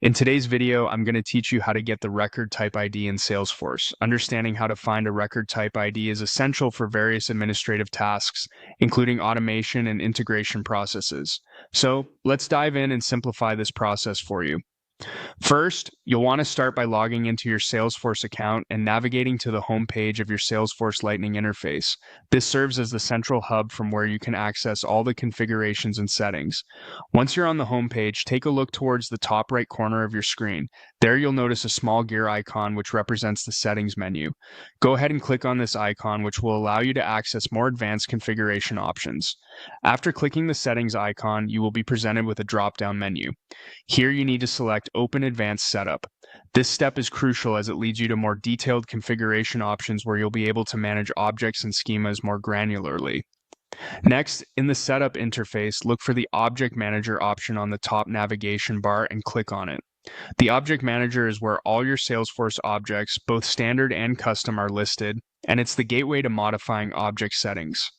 In today's video, I'm going to teach you how to get the record type ID in Salesforce. Understanding how to find a record type ID is essential for various administrative tasks, including automation and integration processes. So let's dive in and simplify this process for you. First, you'll want to start by logging into your Salesforce account and navigating to the home page of your Salesforce Lightning interface. This serves as the central hub from where you can access all the configurations and settings. Once you're on the home page, take a look towards the top right corner of your screen. There you'll notice a small gear icon which represents the settings menu. Go ahead and click on this icon, which will allow you to access more advanced configuration options. After clicking the settings icon, you will be presented with a drop-down menu. Here you need to select Open Advanced Setup. This step is crucial as it leads you to more detailed configuration options where you'll be able to manage objects and schemas more granularly. Next, in the Setup interface, look for the Object Manager option on the top navigation bar and click on it. The Object Manager is where all your Salesforce objects, both standard and custom, are listed, and it's the gateway to modifying object settings.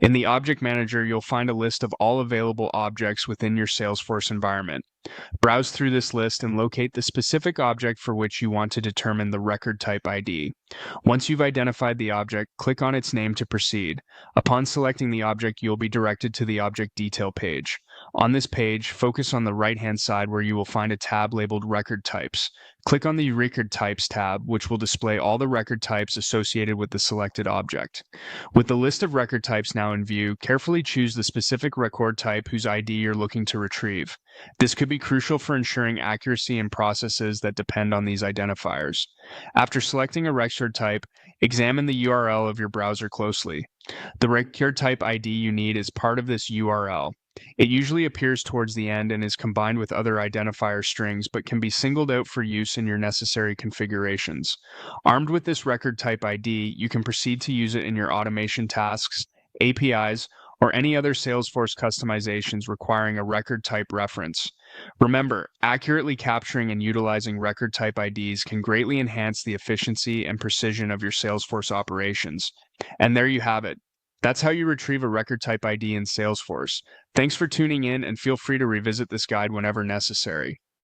In the Object Manager, you'll find a list of all available objects within your Salesforce environment. Browse through this list and locate the specific object for which you want to determine the record type ID. Once you've identified the object, click on its name to proceed. Upon selecting the object, you'll be directed to the Object Detail page. On this page, focus on the right-hand side where you will find a tab labeled Record Types. Click on the Record Types tab, which will display all the record types associated with the selected object. With the list of record types now in view, carefully choose the specific record type whose ID you're looking to retrieve. This could be crucial for ensuring accuracy in processes that depend on these identifiers. After selecting a record type, examine the URL of your browser closely. The record type ID you need is part of this URL. It usually appears towards the end and is combined with other identifier strings, but can be singled out for use in your necessary configurations. Armed with this record type ID, you can proceed to use it in your automation tasks, APIs, or any other Salesforce customizations requiring a record type reference. Remember, accurately capturing and utilizing record type IDs can greatly enhance the efficiency and precision of your Salesforce operations. And there you have it. That's how you retrieve a record type ID in Salesforce. Thanks for tuning in and feel free to revisit this guide whenever necessary.